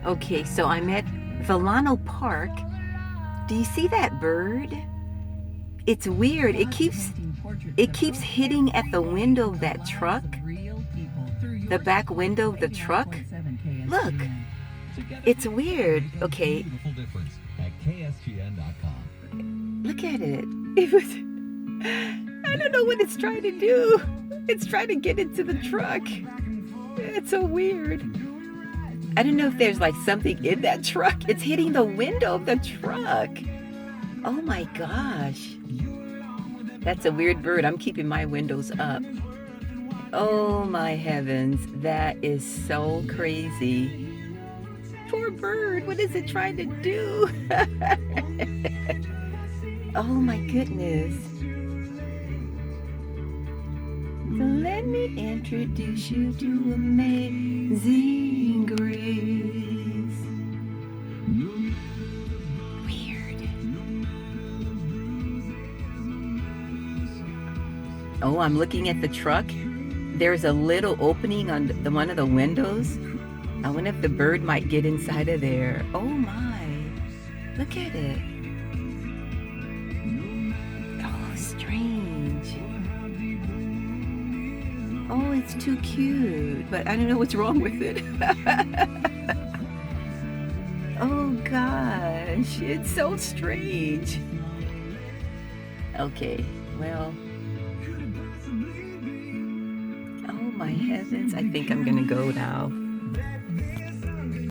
Okay, so I'm at Volano Park. Do you see that bird? It's weird. It keeps hitting at the window of that truck. The back window of the truck. Look, it's weird. Okay, look at it. It was I don't know what it's trying to do. It's trying to get into the truck. It's so weird. I don't know if there's like something in that truck. It's hitting the window of the truck. Oh my gosh. That's a weird bird. I'm keeping my windows up. Oh my heavens. That is so crazy. Poor bird. What is it trying to do? Oh my goodness. So let me introduce you to Amazing Grace. Weird. Oh, I'm looking at the truck. There's a little opening on one of the windows. I wonder if the bird might get inside of there. Oh my. Look at it. Oh, strange. Oh, it's too cute, but I don't know what's wrong with it. Oh gosh, it's so strange. Okay, well. Oh my heavens, I think I'm gonna go now.